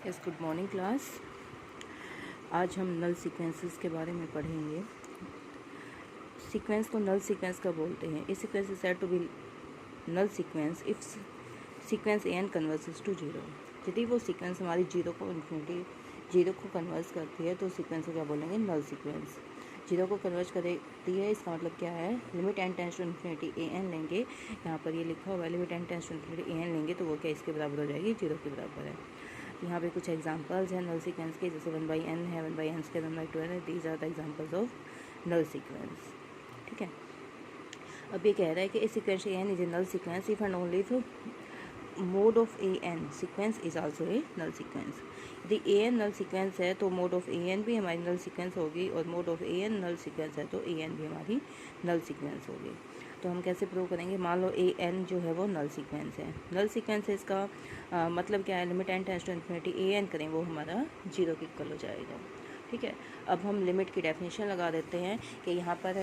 Yes, good morning class. आज हम नल sequences के बारे में पढ़ेंगे। सीक्वेंस को नल सीक्वेंस का बोलते हैं। इस sequence is said to be null sequence if sequence n converges to zero. यदि वो सीक्वेंस हमारी जीरो को कन्वर्स करती है तो सीक्वेंस को क्या बोलेंगे? Null sequence. जीरो को कन्वर्ट करती है, इसका मतलब क्या है? Limit N tends to infinity A N लेंगे। यहाँ पर ये लिखा हुआ है limit N tends to infinity A N लेंगे तो वो क्या इसके बराबर हो जाएगी? जीरो के बराबर है। यहाँ पे कुछ एग्जांपल्स हैं नल सीक्वेंस के, जैसे 1/n है, 1/n स्क्वायर, 1/2 है। These are the examples of null sequence. ठीक है, अब ये कह रहा है कि इस sequence A N is a null sequence if and only if mod of A N sequence is also a null sequence. यदि ए एन नल सीक्वेंस है तो मोड ऑफ ए एन भी हमारी नल सीक्वेंस होगी, और mod of A N null sequence है तो a N भी हमारी नल सीक्वेंस होगी। तो हम कैसे प्रूव करेंगे? मान लो ए एन जो है वो नल सीक्वेंस है। नल सीक्वेंस है, इसका मतलब क्या है? Limit N tends to infinity A N करें वो हमारा जीरो के इक्वल हो जाएगा। ठीक है, अब हम लिमिट की डेफिनेशन लगा देते हैं कि यहाँ पर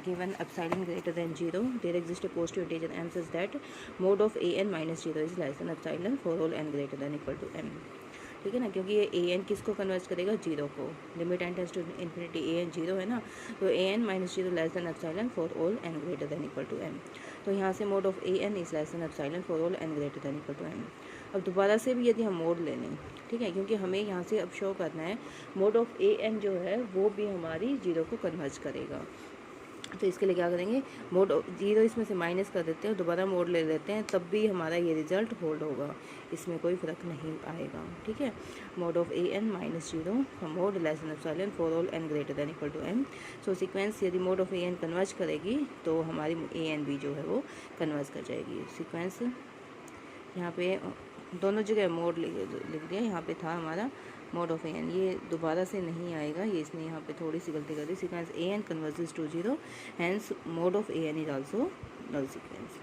given epsilon greater than zero there exist a positive integer m such that mod of A n minus zero is less than epsilon for all n greater than equal to m। ठीक है ना, क्योंकि ये a n किसको convert करेगा? Zero को। Limit N tends to infinity A n zero है ना, तो a n minus zero less than epsilon for all n greater than equal to m। तो यहाँ से mod of A N is less than epsilon for all n greater than equal to m। अब दोबारा से भी यदि हम mode ले लें, ठीक है, क्योंकि हमें यहाँ से अब शो करना है मोड ऑफ ए एन जो है वो भी हमारी जीरो को कन्वर्ज करेगा। तो इसके लिए क्या करेंगे? मोड जीरो इसमें से माइनस कर देते हैं, दोबारा मोड ले लेते हैं, तब भी हमारा ये रिजल्ट होल्ड होगा, इसमें कोई फ़र्क नहीं आएगा। ठीक है, mod of A n minus zero mod less than epsilon for all n greater than equal to m। So sequence यदि mod of A n converge करेगी तो हमारी ए एन भी जो है वो कन्वर्ज कर जाएगी। सीक्वेंस यहाँ पे दोनों जगह मोड लिख दिया, यहाँ पे था हमारा मोड ऑफ ए एन, ये दोबारा से नहीं आएगा, ये इसने यहाँ पे थोड़ी सी गलती कर दी। Sequence A n converges to zero, hence mod of A N is also null sequence.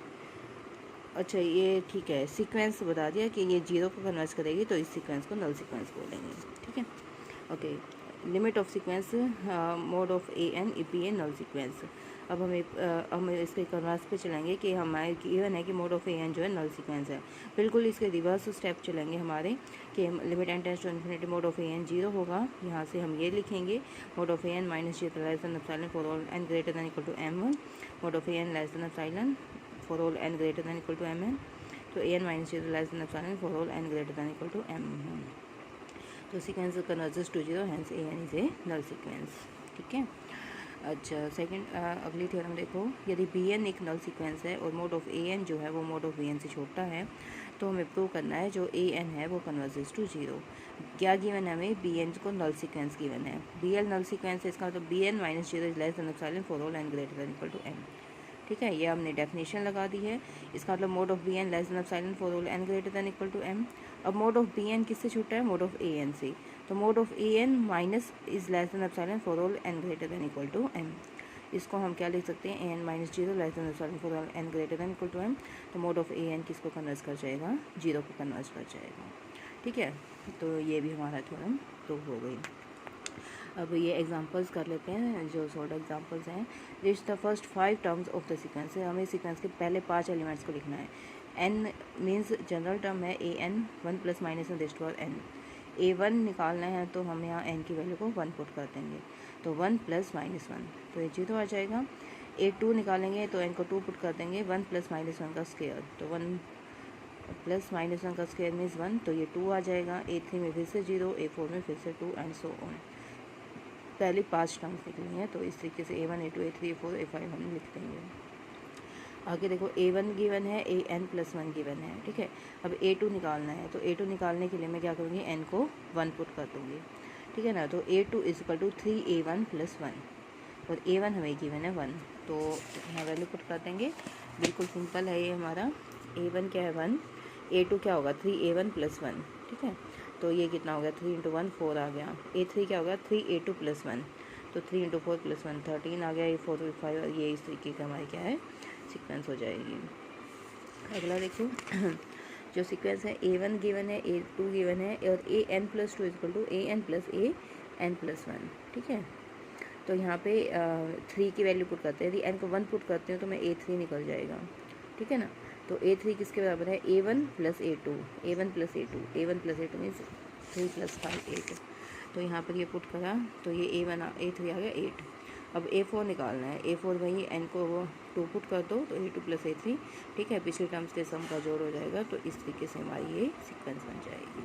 अच्छा, ये ठीक है, सीक्वेंस बता दिया कि ये जीरो को कन्वर्ट करेगी तो इस सीक्वेंस को नल सीक्वेंस बोलेंगे। ठीक है, okay. Limit of sequence mod of A N E P A null sequence. अब हम इसके कन्वर्स पे चलेंगे कि हमारे गिवन है कि मोड ऑफ ए एन जो है नल सीक्वेंस है। बिल्कुल इसके रिवर्स स्टेप चलेंगे हमारे कि limit N tends to infinity mod of A n zero होगा। यहाँ से हम ये लिखेंगे mod of A n minus zero less than epsilon for all n greater than equal to m1। Mod of A n less than epsilon for all n greater than equal to mn। तो a n minus zero less than epsilon for all n greater than equal to m। तो sequence converges to zero, hence A N is a null sequence. ठीक है, अच्छा second अगली theorem देखो। यदि B N एक नल sequence है और मोड ऑफ ए एन जो है वो मोड ऑफ बी एन से छोटा है तो हमें प्रूव करना है जो ए एन है वो कन्वर्जेस टू जीरो। क्या गिवन है हमें? बी एन को नल सीक्वेंस गिवन है। बी एल नल सीक्वेंस है, इसका मतलब B N minus zero is less than epsilon for all n greater than equal to m। ठीक है, ये हमने डेफिनेशन लगा दी है। इसका मतलब mod of b n less than epsilon for all n greater than equal to m। अब mod of b n किससे छोटा है? मोड ऑफ ए एन से। तो mod of A n minus is less than epsilon for all n greater than equal to m। इसको हम क्या लिख सकते हैं? A n minus zero less than epsilon for all n greater than equal to m। तो mod of A n किसको convert कर जाएगा? जीरो को कन्वर्ट कर जाएगा। ठीक है, तो ये भी हमारा थ्योरम प्रूव हो गई। अब ये एग्जांपल्स कर लेते हैं, जो सॉर्ट एग्जांपल्स हैं। This the first 5 terms of the sequence है, हमें सीक्वेंस के पहले 5 एलिमेंट्स को लिखना है। n मीन्स जनरल टर्म है a n, 1 plus minus raised power n। a1 निकालना है तो हम यहाँ n की वैल्यू को 1 पुट कर देंगे, तो 1 प्लस माइनस 1, तो ये जीरो आ जाएगा। a2 निकालेंगे तो n को 2 पुट कर देंगे, 1 प्लस माइनस 1 का स्क्वायर, तो 1 प्लस माइनस 1 का स्क्वायर मीन्स 1, तो ये 2 आ जाएगा। a3 में फिर से 0, a4 में फिर से 2 एंड सो ऑन। पहले 5 टर्म्स निकली हैं, तो इस तरीके से a1 a2 a3 a4 a5 हम लिख देंगे। आगे देखो a1 गिवन है, an प्लस 1 गिवन है। ठीक है, अब a2 निकालना है, तो a2 निकालने के लिए मैं क्या करूँगी? n को 1 पुट कर दूँगी। ठीक है ना, तो a2 is equal to 3a1 plus 1, और a1 हमें गिवन है 1, तो यहाँ वैल्यू पुट कर देंगे। बिल्कुल सिंपल है ये हमारा। a1 क्या है? 1, a2 क्या होगा? 3a1 plus 1। ठीक है, तो ये कितना हो गया? 3 इंटू 1 4 आ गया। a3 क्या होगा? 3a2 प्लस 1, तो 3 इंटू 4 प्लस 1 13 आ गया। ये 4 5, और ये इस तरीके का हमारी क्या है? सीक्वेंस हो जाएगी। अगला देखो जो सीक्वेंस है a1 गिवन है, a2 गिवन है, और an plus 2 equal to an plus an plus 1। ठीक है, तो यहाँ पे 3 की वैल्यू पुट करते हैं। यदि n को 1 पुट करते हैं तो मैं a3 निकल जाएगा। ठीक है ना, तो a3 किसके बराबर है? a1 plus a2, a1 plus a2, a1 plus a2 means 3 + 5 8। तो यहाँ पर ये पुट करा तो ये A3 आ गया 8। अब A4 निकालना है। A4 वही n को 2 पुट कर दो तो A2 + A3, ठीक है, पिछले टर्म्स के सम का जोड़ हो जाएगा। तो इस तरीके से हमारी ये सीक्वेंस बन जाएगी।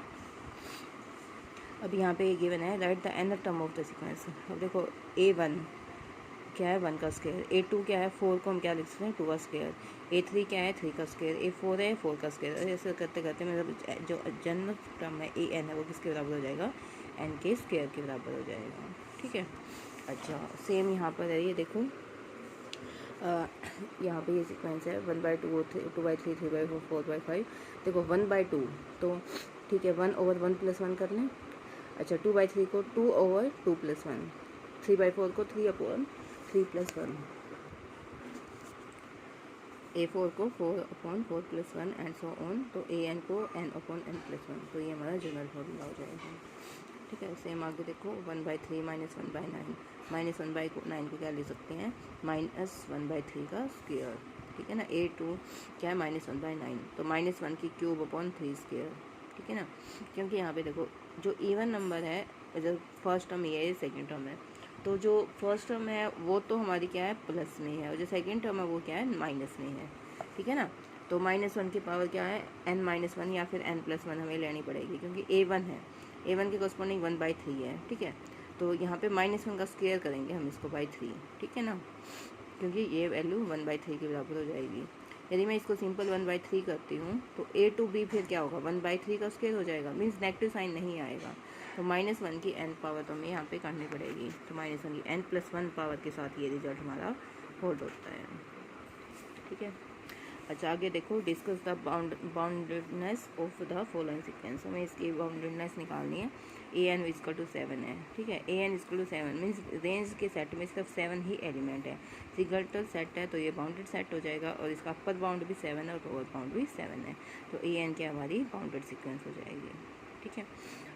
अब यहाँ पे ये गिवन है right the nth term of the sequence. अब देखो A1 क्या है 1 का स्क्वायर, A2 क्या है 4 को हम क्या लिख सकते हैं 2 का स्क्वायर, A3 क्या है 3 का स्क्वायर, A4 है 4 का स्क्वायर। ऐसे करते करते मतलब जो जनरल टर्म है An है वो किसके बराबर हो जाएगा, n के स्क्वायर के बराबर हो जाएगा, ठीक है। अच्छा सेम यहाँ पर है, ये देखो यहाँ पे ये सीक्वेंस है 1/2 2/3 3/4 4/5। देखो 1/2 तो ठीक है 1/1 + 1 कर लें। अच्छा 2/3 को 2/2 + 1, 3/4 को 3/3 + 1, A4 को 4/4 + 1 एंड सो ऑन। तो An को n/n + 1। तो ये हमारा जनरल फॉर्मूला हो जाएगा, ठीक है। सेम आगे देखो 1/3 - 1/9 -1/9 को क्या ले सकते हैं -1/3 का स्क्वायर, ठीक है ना। A2 क्या है -1/9 तो -1 की क्यूब अपॉन 3 स्क्वायर, ठीक है ना। क्योंकि यहाँ पे देखो जो इवन नंबर है, जो फर्स्ट टर्म ये है, सेकंड टर्म है, तो जो फर्स्ट टर्म है वो तो हमारी क्या है प्लस में है, और जो सेकंड टर्म है वो क्या है माइनस में है, ठीक है ना। तो -1 की पावर क्या है n-1 या फिर n+1 हमें लेनी पड़ेगी, क्योंकि A1 है, A1 के कॉरस्पॉन्डिंग 1/3 है, ठीक है। तो यहाँ पे -1 का स्क्वायर करेंगे हम इसको बाई 3, ठीक है ना, क्योंकि ये वैल्यू 1/3 के बराबर हो जाएगी। यदि मैं इसको सिंपल 1/3 करती हूँ तो A to B फिर क्या होगा 1/3 का स्क्वायर हो जाएगा, मीन्स नेगेटिव साइन नहीं आएगा। तो -1 की n पावर तो हमें यहाँ पे करनी पड़ेगी। तो -1 की n+1 पावर के साथ ये रिजल्ट हमारा होल्ड होता है, ठीक है। अच्छा आगे देखो discuss the boundedness of the following sequence. हमें इसकी बाउंडेडनेस निकालनी है। An = 7 है, ठीक है। An = 7 मीन्स रेंज के सेट में सिर्फ 7 ही एलिमेंट है। सिंगलटन सेट है तो ये बाउंडेड सेट हो जाएगा, और इसका अपर बाउंड भी 7 है और लोअर बाउंड भी 7 है। तो An क्या हमारी बाउंडेड सीक्वेंस हो जाएगी, ठीक है।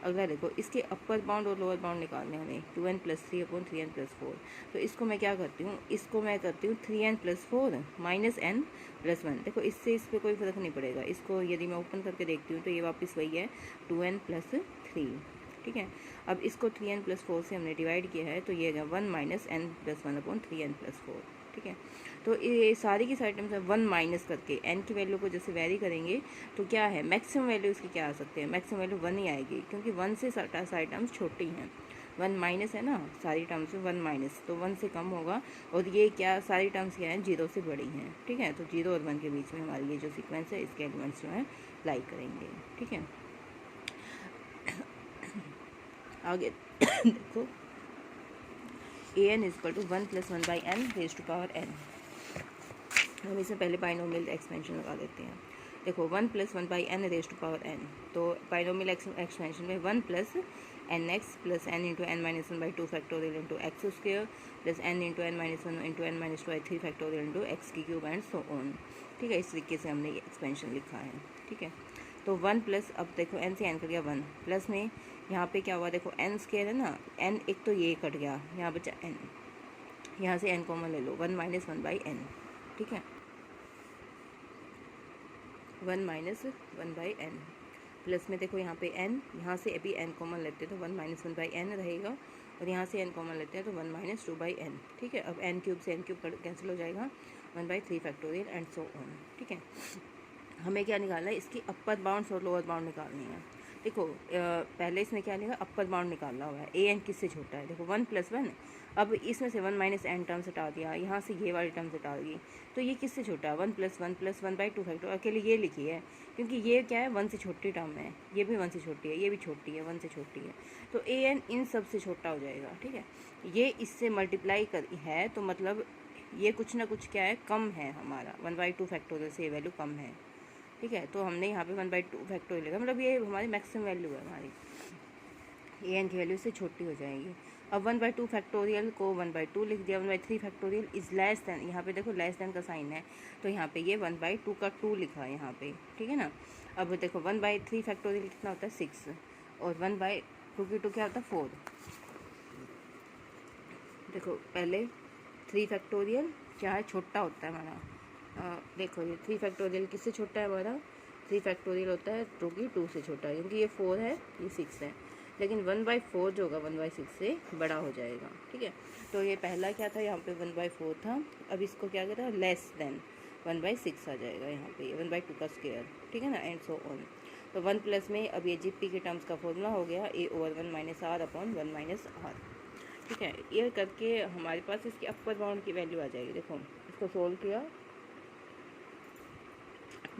अगला देखो इसके अपर बाउंड और लोअर बाउंड निकालने हमें 2n + 3/3n + 4। तो इसको मैं क्या करती हूँ, इसको मैं करती हूँ 3n + 4 -n + 1। देखो इससे इस पर कोई फ़र्क नहीं पड़ेगा। इसको यदि मैं ओपन करके देखती हूँ तो ये वापस वही है 2n + 3, ठीक है। अब इसको 3n + 4 से हमने डिवाइड किया है तो ये 1 - n + 1/3n + 4, ठीक है। तो ये सारी की सारी टर्म्स 1 माइनस करके n की वैल्यू को जैसे वेरी करेंगे तो क्या है मैक्सिमम वैल्यू इसकी क्या आ सकते हैं, मैक्सिमम वैल्यू 1 ही आएगी, क्योंकि 1 से सारी टर्म्स छोटी हैं। 1 माइनस है ना, सारी टर्म्स में 1 माइनस, तो 1 से कम होगा, और ये क्या सारी टर्म्स क्या हैं 0 से बड़ी हैं, ठीक है। तो 0 और 1 के बीच में हमारी ये जो सीक्वेंस है इसके एलिमेंट्स जो हैं लाई करेंगे, ठीक है। आगे देखो An = 1 + 1/n⁴n। हम इसमें पहले बाइनोमियल एक्सपेंशन लगा देते हैं। देखो 1 + 1/n⁴n, तो बाइनोमियल एक्सपेंशन में 1 + nx + n × n-1/2 factorial × x² + n × n-1 × n-2/3 factorial × x³ and so on, ठीक है। इस तरीके से हमने ये एक्सपेंशन लिखा है, ठीक है। तो 1 प्लस, अब देखो n से n कट गया 1, प्लस में यहाँ पे क्या हुआ देखो n² है ना, n एक तो ये कट गया, यहाँ बचा n, यहाँ से n कॉमन ले लो 1 - 1/n, ठीक है। 1 - 1/n प्लस में देखो यहाँ पे n, यहाँ से अभी n कॉमन लेते हैं तो 1 - 1/n रहेगा, और यहाँ से n कॉमन लेते हैं तो 1 - 2/n, ठीक है। अब n³ से n³ कैंसिल हो जाएगा, 1/3 फैक्टोरियल एंड सो ऑन, ठीक है। हमें क्या निकालना है, इसकी अपर बाउंड्स और लोअर बाउंड निकालनी है। देखो पहले इसमें क्या लिखा अपर बाउंड निकालना हुआ है, an किससे छोटा है, देखो 1 + 1। अब इसमें से 1 - n टर्म हटा दिया, यहाँ से ये वाली टर्म हटा दी, तो ये किससे छोटा है 1 + 1 + 1/2 फैक्टर, अकेले ये लिखी है, क्योंकि ये क्या है 1 से छोटी टर्म है, ये भी 1 से छोटी है, ये भी छोटी है 1 से छोटी है, तो an इन सब से छोटा हो जाएगा, ठीक है। ये इससे मल्टीप्लाई कर है तो मतलब ये कुछ ना कुछ क्या है कम है, हमारा 1/2 फैक्टोरियल से ये वैल्यू कम है, ठीक है। तो हमने यहाँ पे 1/2 फैक्टोरियल लिखा, मतलब ये हमारी मैक्सिमम वैल्यू है, हमारी an की वैल्यू से छोटी हो जाएगी। अब 1/2 फैक्टोरियल को 1/2 लिख दिया, 1/3 फैक्टोरियल इज़ लेस दैन, यहाँ पे देखो लेस दैन का साइन है, तो यहाँ पे ये 1/2 का 2 लिखा है यहाँ पे, ठीक है ना। अब देखो 1/3 फैक्टोरियल कितना होता है 6, और 1/2 की 2 क्या होता है 4। देखो पहले 3 फैक्टोरियल क्या है छोटा होता है हमारा, देखो ये 3 फैक्टोरियल किससे छोटा है हमारा 3 फैक्टोरियल होता है जो कि 2 से छोटा है, क्योंकि ये 4 है ये 6 है, लेकिन 1/4 जो होगा 1/6 से बड़ा हो जाएगा। ठीक है, तो ये पहला क्या था, यहाँ पे 1/4 था, अब इसको क्या करें, लेस देन 1/6 आ जाएगा यहाँ पे, 1/2 का स्क्वायर। ठीक है ना, एंड सो ऑन। तो 1 प्लस में अब ये जीपी के टर्म्स का फॉर्मूला हो गया a/1 - r/1 - r। ठीक है, ये करके हमारे पास इसकी अपर बाउंड की वैल्यू आ जाएगी। देखो इसको सोल्व किया,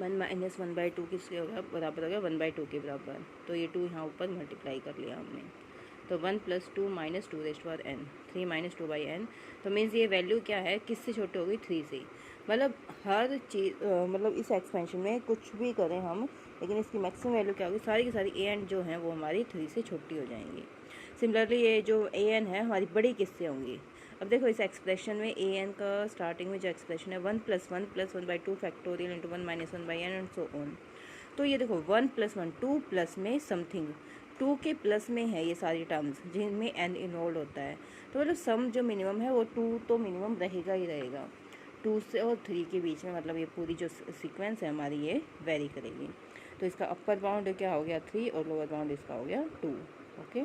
1 - 1/2 किसके हो गया, बराबर हो गया 1/2 के बराबर, तो ये 2 यहाँ ऊपर मल्टीप्लाई कर लिया हमने। तो 1 + 2 - 2n, 3 - 2/n। तो मीन्स ये वैल्यू क्या है, किससे छोटी होगी, 3 से। मतलब हर चीज़ मतलब इस एक्सपेंशन में कुछ भी करें हम, लेकिन इसकी मैक्सिमम वैल्यू क्या होगी, सारी की सारी ए एन जो हैं वो हमारी 3 से छोटी हो जाएंगी। सिमिलरली ये जो ए एन है हमारी बड़ी किससे होंगी। अब देखो इस एक्सप्रेशन में ए एन का स्टार्टिंग में जो एक्सप्रेशन है 1 + 1 + 1/2 factorial into 1 - 1/n and so on. तो ये देखो 1 + 1 2 प्लस में समथिंग, 2 के प्लस में है ये सारी टर्म्स जिनमें n इन्वॉल्व होता है। तो मतलब सम जो मिनिमम है वो 2 तो मिनिमम रहेगा ही रहेगा, 2 से और 3 के बीच में, मतलब ये पूरी जो सीक्वेंस है हमारी ये वेरी करेगी। तो इसका अपर बाउंड क्या हो गया 3 और लोअर बाउंड इसका हो गया 2। ओके।